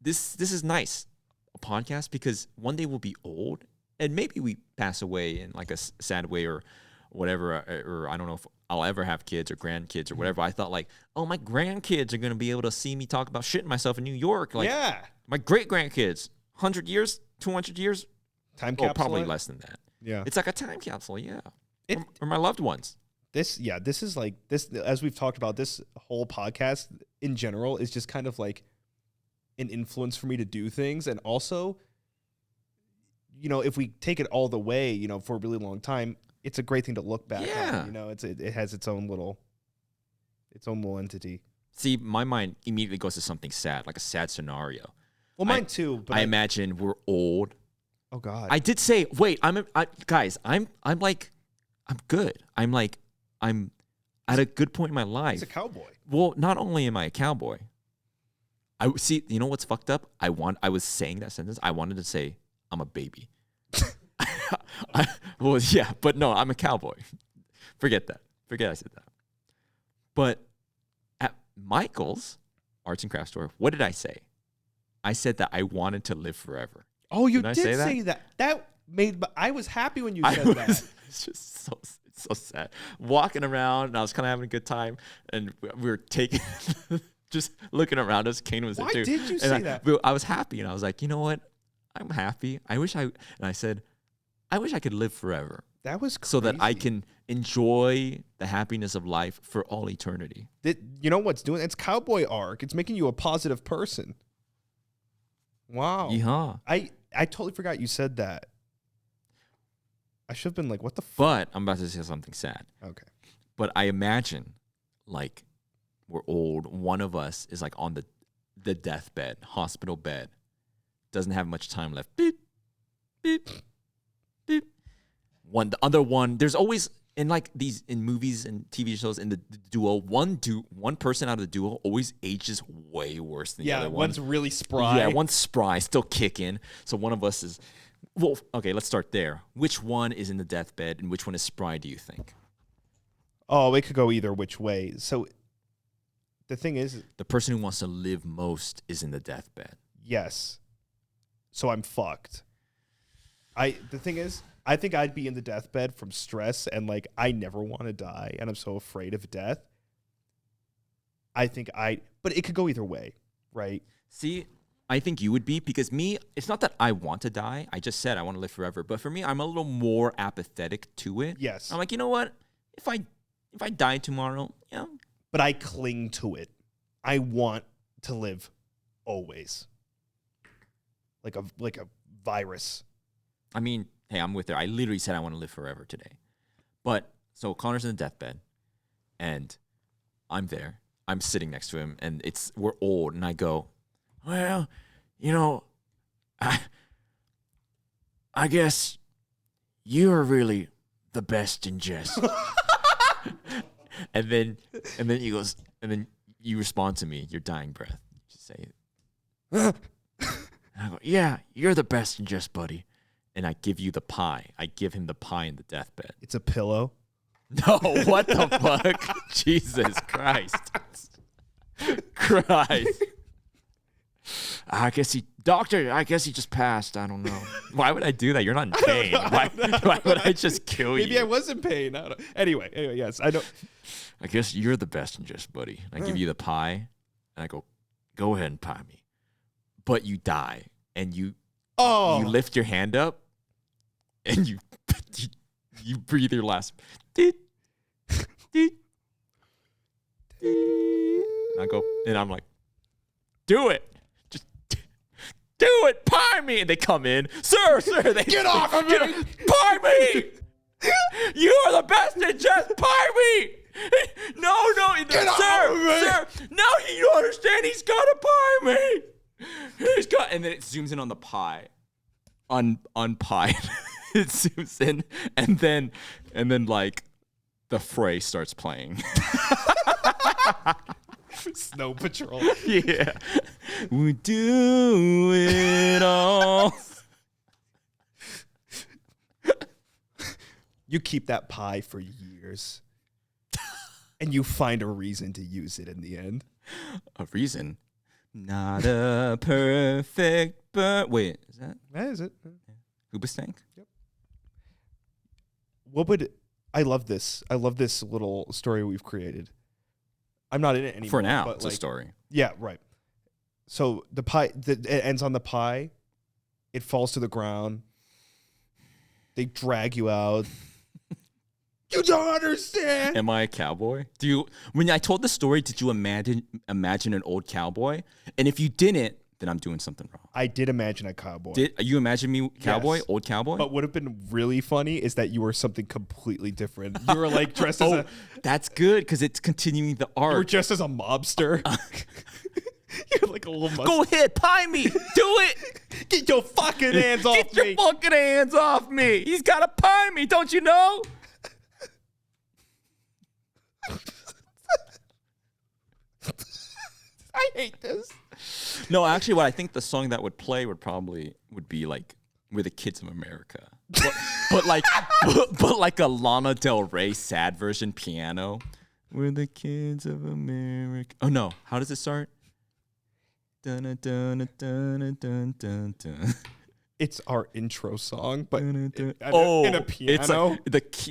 this is nice, a podcast, because one day we'll be old and maybe we pass away in like a sad way or whatever, or I don't know if I'll ever have kids or grandkids or whatever. I thought like, oh, my grandkids are going to be able to see me talk about shitting myself in New York. Like, yeah. my great-grandkids, 100 years, 200 years, Time capsule. probably less than that. Yeah. It's like a time capsule, yeah. Or my loved ones. This is like this, as we've talked about, this whole podcast in general is just kind of like an influence for me to do things. And also, you know, if we take it all the way, you know, for a really long time, it's a great thing to look back on. You know, it has its own little entity. See, my mind immediately goes to something sad, like a sad scenario. Well, mine too. But I imagine we're old. Oh God. I did say, wait, guys, I'm good. I'm at a good point in my life. He's a cowboy. Well, not only am I a cowboy, I see. You know what's fucked up? I was saying that sentence. I wanted to say I'm a baby. Well, yeah, but no, I'm a cowboy. Forget that. Forget I said that. But at Michael's arts and crafts store, what did I say? I said that I wanted to live forever. Oh, you Did I did say that? That made. I was happy when you said that. It's just so sad. Walking around, and I was kind of having a good time, and we were taking, just looking around us. Kane was Why there too. did you And say that? I was happy, and I was like, you know what? I'm happy. And I said, I wish I could live forever. That was crazy. So that I can enjoy the happiness of life for all eternity. You know what's doing? It's cowboy arc. It's making you a positive person. Wow. Yeehaw. I totally forgot you said that. I should have been like, what the fuck? But I'm about to say something sad. Okay. But I imagine, like, we're old. One of us is like on the deathbed, hospital bed, doesn't have much time left. Beep, beep, beep. The other one. There's always in movies and TV shows in the duo. One person out of the duo always ages way worse than the other one. One's really spry. Yeah, one's spry, still kicking. So one of us is. Well, okay, let's start there. Which one is in the deathbed and which one is spry, do you think? Oh, it could go either which way. So the thing is, The person who wants to live most is in the deathbed. yes. So I'm fucked. The thing is, I think I'd be in the deathbed from stress and like I never want to die and I'm so afraid of death. But it could go either way, right? See, I think you would be, because me, it's not that I want to die. I just said I want to live forever. But for me, I'm a little more apathetic to it. Yes. I'm like, you know what? If I die tomorrow, But I cling to it. I want to live always. Like a virus. I mean, hey, I'm with her. I literally said I want to live forever today. But so Connor's in the deathbed, and I'm there. I'm sitting next to him, and we're old, and I go, well, I guess you're really the best in Jest. and then he goes, and then you respond to me, your dying breath. You just say it. And I go, yeah, you're the best in Jest, buddy. And I give you the pie. I give him the pie in the deathbed. It's a pillow. No, what the fuck? Jesus Christ. Christ. I guess he just passed. I don't know. Why would I do that? You're not in pain. Why would I just kill you? Maybe I was in pain. I don't know. Anyway, yes, I know. I guess you're the best in Just, buddy. And I give you the pie, and I go ahead and pie me. But you die, and you lift your hand up, and you breathe your last. And I go, and I'm like, do it. Do it, pie me. And they come in. Sir, they Get off of me. Pie me. You are the best at Jest. Pie me. No, Get off of me. Sir. No, you don't understand. He's got to pie me. And then it zooms in on the pie. Unpied. It zooms in. And then like the fray starts playing. Snow Patrol. Yeah. We do it all. You keep that pie for years. And you find a reason to use it in the end. A reason? Not a perfect but wait, is that? That is it. Hoobastank? Yep. I love this. I love this little story we've created. I'm not in it anymore. For now, but it's a story. Yeah, right. So the pie, it ends on the pie. It falls to the ground. They drag you out. You don't understand. Am I a cowboy? When I told the story, did you imagine an old cowboy? And if you didn't, then I'm doing something wrong. I did imagine a cowboy. Did you imagine me cowboy, Yes. old cowboy? But would have been really funny is that you were something completely different. You were like dressed as that's good because it's continuing the you were art. dressed as a mobster. You had like a little mustache. Go ahead, pie me. Do it. Get your fucking hands off Get me. your fucking hands off me. He's got to pie me. Don't you know? I hate this. No, actually, what I think the song that would play would be like "We're the Kids of America," but like a Lana Del Rey sad version piano. We're the kids of America. Oh no, how does it start? Dun dun dun dun dun dun dun. It's our intro song, but in a piano. It's like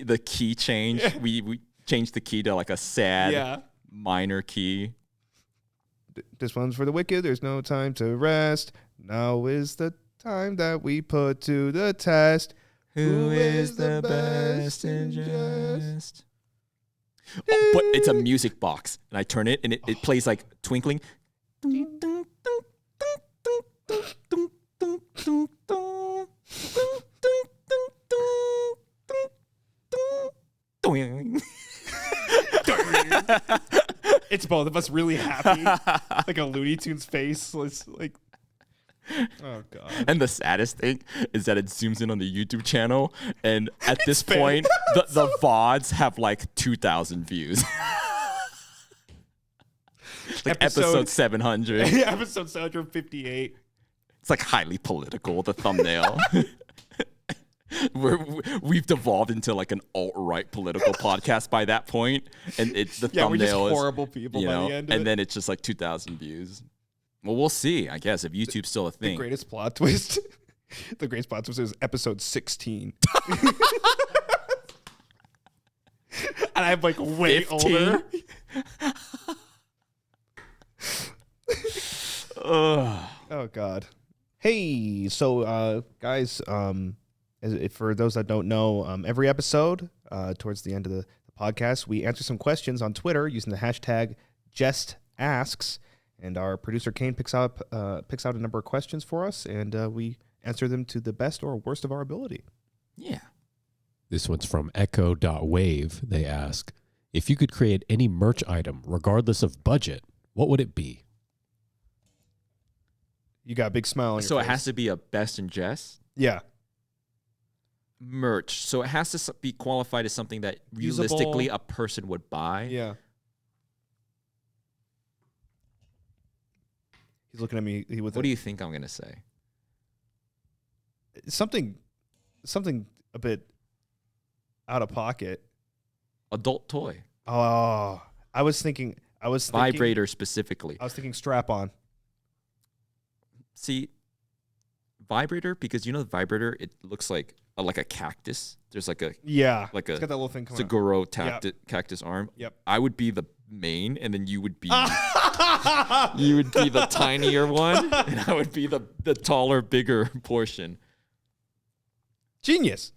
the key change. Yeah. We changed the key to like a sad minor key. This one's for the wicked. There's no time to rest. Now is the time that we put to the test. Who is the best in Jest? Oh, but it's a music box, and I turn it, and it plays like twinkling. It's both of us really happy, like a Looney Tunes face. It's like, oh god. And the saddest thing is that it zooms in on the YouTube channel, and at this point, the VODs have like 2,000 views. Like episode 700. Yeah, episode 758. It's like highly political, the thumbnail. We've devolved into like an alt-right political podcast by that point, and it's the thumbnail we're just is horrible people by the end of and it. then it's just like 2,000 views. Well, we'll see, I guess, if YouTube's still a thing. The greatest plot twist. The greatest plot twist is episode 16. And I'm like way 15? older. Oh god. Hey, so guys, for those that don't know, every episode, towards the end of the podcast, we answer some questions on Twitter using the hashtag JestAsks, and our producer Kane picks out a number of questions for us, and we answer them to the best or worst of our ability. Yeah. This one's from Echo.wave. They ask, if you could create any merch item, regardless of budget, what would it be? You got a big smile on your face. So it has to be a best in Jest? Yeah. Merch. So it has to be qualified as something that realistically a person would buy. Yeah. He's looking at me. What do you think I'm going to say? Something a bit out of pocket. Adult toy. Oh, I was thinking Vibrator specifically. I was thinking strap-on. See, vibrator, because you know the vibrator, it looks like a cactus. There's like a it's got that little thing coming out. Saguro cactus arm. Yep. I would be the main, and then you would be you would be the tinier one, and I would be the taller, bigger portion. Genius.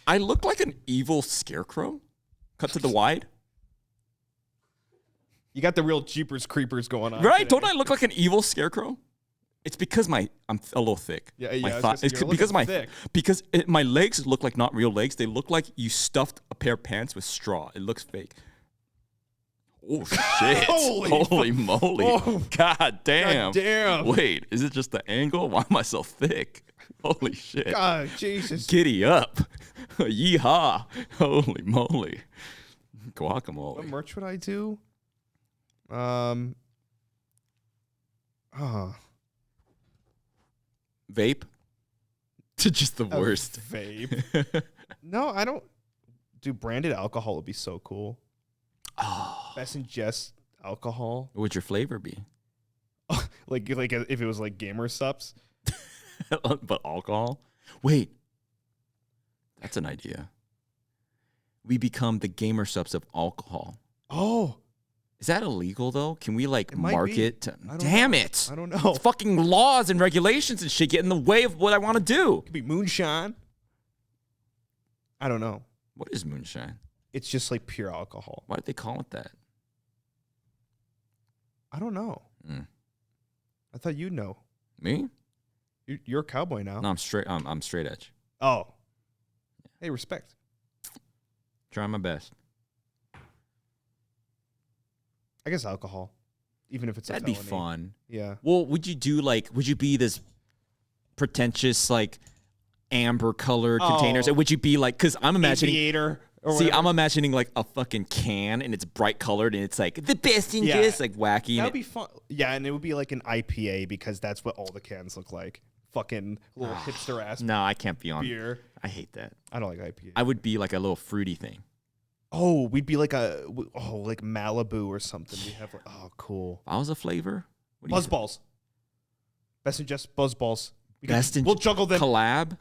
I look like an evil scarecrow, cut to the wide. You got the real Jeepers Creepers going on. Right? Today. Don't I look like an evil scarecrow? It's because I'm a little thick. Yeah. It's because my legs look like not real legs. They look like you stuffed a pair of pants with straw. It looks fake. Oh shit! Holy moly! Oh. God damn! God damn! Wait, is it just the angle? Why am I so thick? Holy shit! God, Jesus! Giddy up! Yeehaw! Holy moly! Guacamole. What merch would I do? Vape? Just the worst. Vape? No, I don't. Dude, branded alcohol would be so cool. Oh. Best in Jest alcohol. What would your flavor be? like if it was like Gamer Sups. But alcohol? Wait. That's an idea. We become the Gamer Subs of alcohol. Oh. Is that illegal though? Can we like market to Damn it. I don't know. It's fucking laws and regulations and shit get in the way of what I want to do. It could be moonshine. I don't know. What is moonshine? It's just like pure alcohol. Why did they call it that? I don't know. I thought you'd know. Me? You're a cowboy now. No, I'm straight. I'm straight edge. Oh. Hey, respect. Try my best. I guess alcohol, even if it's That'd a be felony. fun. Yeah. Well, would you be this pretentious like amber colored containers? Or would you be like, because I'm imagining. Aviator. See, I'm imagining like a fucking can and it's bright colored and it's like the best in Jest, like wacky. That would be fun. Yeah, and it would be like an IPA because that's what all the cans look like. Fucking little hipster ass No, I can't be on beer. I hate that. I don't like IPA. I would be like a little fruity thing. Oh, we'd be like like Malibu or something. We have like, cool. If I was a flavor, what do you Buzz think? balls. Best in Jest buzz balls. We'll juggle them. collab.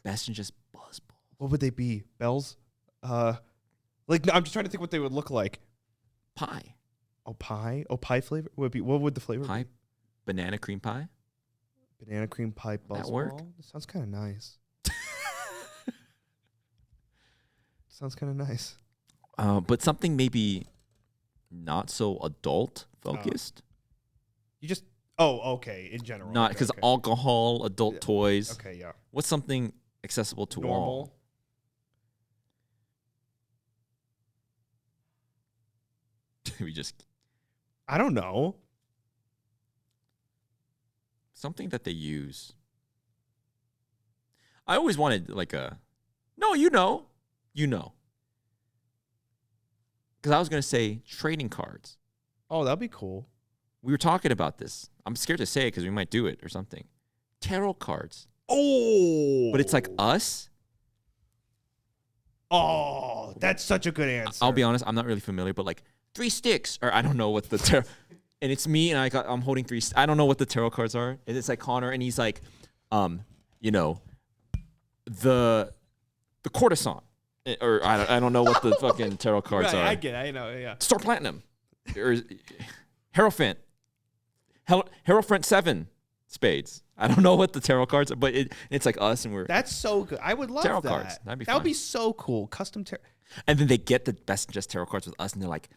Best in Jest buzz ball. What would they be? Bells? Like no, I'm just trying to think what they would look like. Pie. Oh, pie. Oh, pie flavor. What would the flavor Pie. be? Banana cream pie. Banana cream pie buzz work? ball. That sounds kind of nice. Sounds kind of nice. But something maybe not so adult focused. You just okay. In general, Not because alcohol, adult toys. Okay, yeah. What's something accessible to all? Normal. We just I don't know. something that they use. I always wanted like a no, you know. Because I was gonna say trading cards. Oh, that'd be cool. We were talking about this. I'm scared to say it because we might do it or something. Tarot cards. Oh, But it's like us. Oh, that's such a good answer. I'll be honest, I'm not really familiar, but like 3 sticks, or I don't know what the tarot. And it's me, and I'm holding 3. I don't know what the tarot cards are. And it's like Connor, and he's like, you know, the courtesan, or I don't know what the fucking tarot cards are. I get it. I know. Yeah. Star Platinum, or Hierophant, Hierophant 7 spades. I don't know what the tarot cards are, but it's like us, and we're That's so good. I would love tarot that. cards. That'd be That would fun. be so cool. Custom tarot. And then they get the best in Just tarot cards with us, and they're like,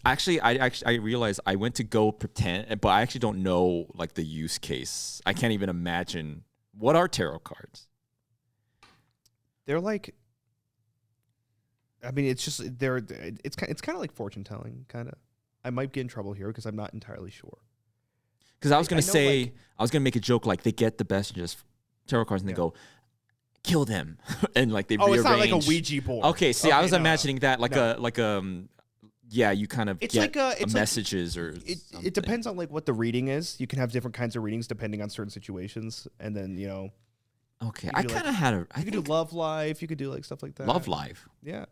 actually, I realized I went to go pretend, but I actually don't know like the use case. I can't even imagine what are tarot cards. They're like. I mean, it's just It's kind of like fortune telling, kind of. I might get in trouble here because I'm not entirely sure. Because I was gonna know, say, like- I was gonna make a joke like they get the best in Just tarot cards, and they go, kill them, and like they rearrange. It's not like a Ouija board. Okay, see, I was no, imagining that like yeah, you kind of It's get like it's like- messages or It something. depends on like what the reading is. You can have different kinds of readings depending on certain situations, and then Okay, you I do, kind like- of had a. I you could do think love life. You could do like stuff like that. Love Life. Yeah.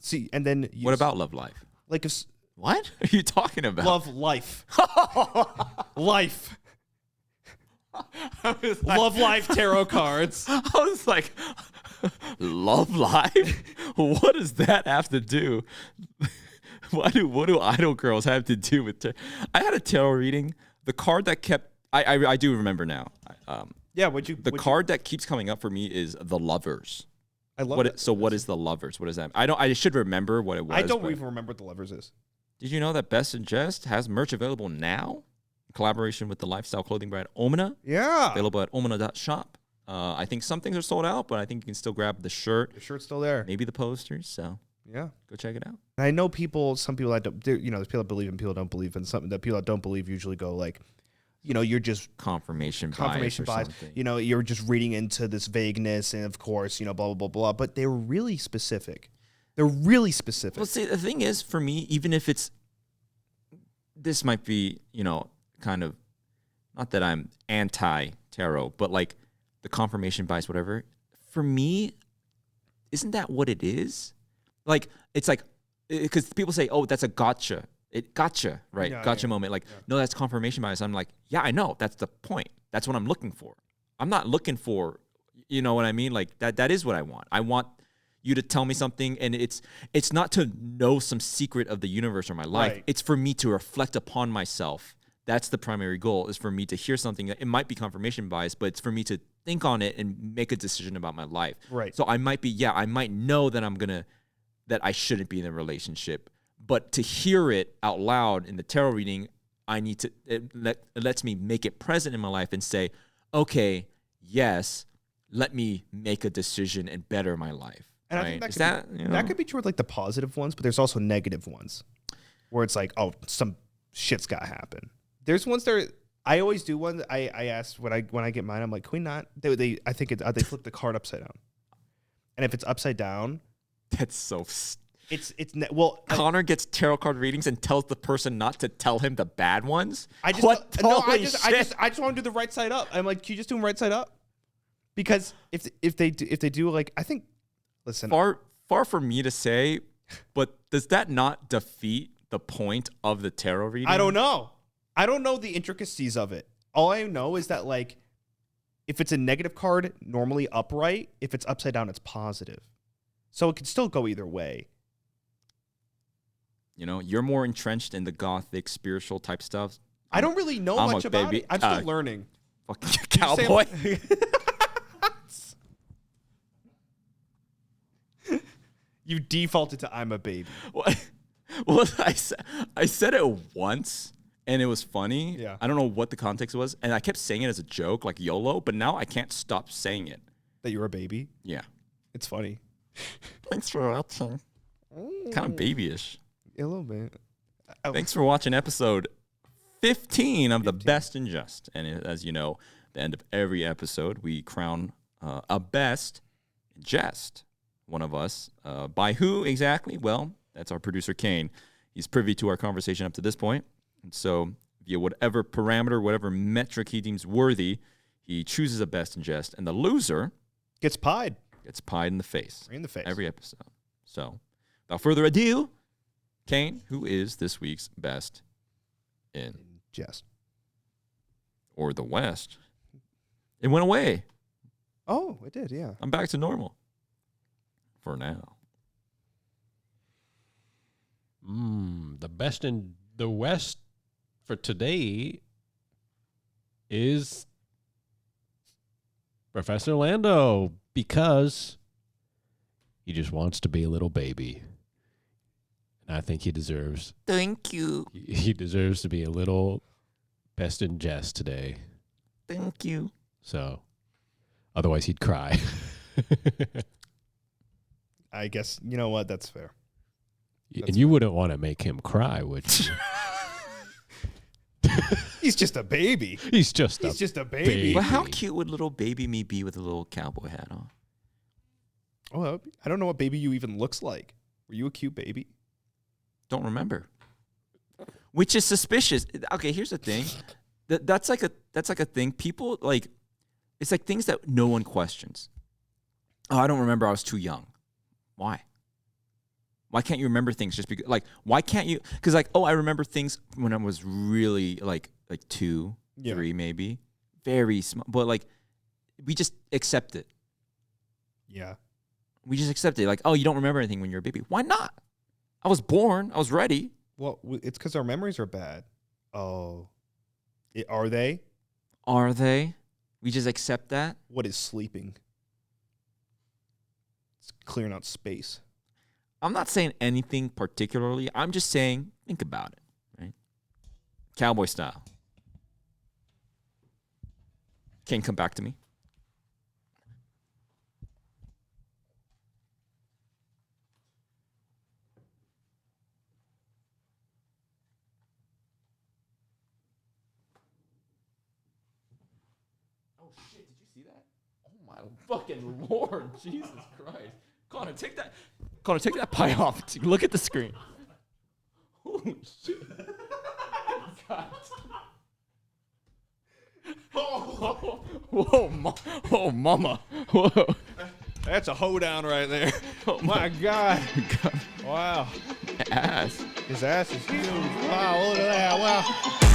See, and then What about Love Life? like if What are you talking about? love life, life, I was like, love life tarot cards. I was like, Love Life? What does that have to do? What do idol girls have to do with tarot? I had a tarot reading. The card that kept I do remember now. Yeah. The card that keeps coming up for me is the Lovers. I love What? that. So what is the Lovers? What is that? I should remember what it was. I don't but- even remember what the levers is. Did you know that Best in Jest has merch available now? In collaboration with the lifestyle clothing brand Omina. Yeah. Available at omina.shop. I think some things are sold out, but I think you can still grab the shirt, The shirt's still there. maybe the posters. So Yeah. go check it out. And I know some people that don't, there's people that believe and people that don't believe in something. That people that don't believe usually go like, you're just Confirmation bias. bias. You're just reading into this vagueness, and of course, blah blah blah blah. But they're really specific. They're really specific. Well, see, the thing is, for me, even if this might be, kind of, not that I'm anti-tarot, but like the confirmation bias, whatever, for me, isn't that what it is? Like, it's like, because people say, oh, that's a gotcha. Gotcha, right? Yeah, Gotcha yeah, moment. Like, no, that's confirmation bias. I'm like, yeah, I know. That's the point. That's what I'm looking for. I'm not looking for, you know what I mean? Like, that is what I want. I want you to tell me something, and it's not to know some secret of the universe or my life. Right. It's for me to reflect upon myself. That's the primary goal, is for me to hear something. It might be confirmation bias, but it's for me to think on it and make a decision about my life. Right. So I might know that that I shouldn't be in a relationship, but to hear it out loud in the tarot reading, it lets me make it present in my life and say, okay, yes, let me make a decision and better my life. And I think that could be true with like the positive ones, but there's also negative ones where it's like, oh, some shit's got to happen. There's ones that I always do one. I asked when I get mine. I'm like, can we not? They I think they flip the card upside down, and if it's upside down, That's so. well. Connor gets tarot card readings and tells the person not to tell him the bad ones. I just Holy I shit. just want to do the right side up. I'm like, can you just do them right side up? Because if they do like, I think, listen, Far from me to say, but does that not defeat the point of the tarot reading? I don't know. I don't know the intricacies of it. All I know is that like, if it's a negative card, normally upright. If it's upside down, it's positive. So it could still go either way. You know, you're more entrenched in the gothic, spiritual type stuff. I don't really know I'm much a about baby. it. I'm still learning. Fucking cowboy. You defaulted to I'm a baby. Well, I said it once, and it was funny. Yeah. I don't know what the context was, and I kept saying it as a joke, like YOLO, but now I can't stop saying it. That you're a baby? Yeah. It's funny. Thanks for watching. Kind of babyish. A little bit. Thanks for watching episode 15 of The Best in Jest. And as you know, at the end of every episode, we crown a best in jest. One of us. By who exactly? Well, that's our producer, Kane. He's privy to our conversation up to this point. And so, via whatever parameter, whatever metric he deems worthy, he chooses a best in jest. And the loser Gets pied. gets pied in the face. Right in the face. Every episode. So, without further ado, Kane, who is this week's best in Jest. or the West? It went away. Oh, it did, yeah. I'm back to normal. For now. The best in the West for today is Professor Lando, because he just wants to be a little baby. And I think he deserves. Thank you. He deserves to be a little best in jest today. Thank you. So, otherwise he'd cry. I guess, you know what? That's fair. And you wouldn't want to make him cry, would you? He's just a baby. He's just a baby. But how cute would little baby me be with a little cowboy hat on? Oh, I don't know what baby you even looks like. Were you a cute baby? Don't remember. Which is suspicious. Okay, here's the thing. That's like a thing. People like, it's like things that no one questions. Oh, I don't remember. I was too young. Why? Why can't you remember things just because? Like, why can't you? Because like, oh, I remember things when I was really like 2, 3 maybe, very small. But like, we just accept it. Yeah. We just accept it. Like, oh, you don't remember anything when you're a baby. Why not? I was born. I was ready. Well, it's because our memories are bad. Oh. Are they? Are they? We just accept that? What is sleeping? It's clearing out space. I'm not saying anything particularly. I'm just saying, think about it, right? Cowboy style. Can't come back to me. Oh shit, did you see that? Oh my fucking Lord, Jesus Christ. Connor, take that pie off. Look at the screen. Holy shit. God. Whoa, mama. Whoa. That's a hoedown right there. Oh my God. Wow. Ass. His ass is huge. Wow, look at that. Wow.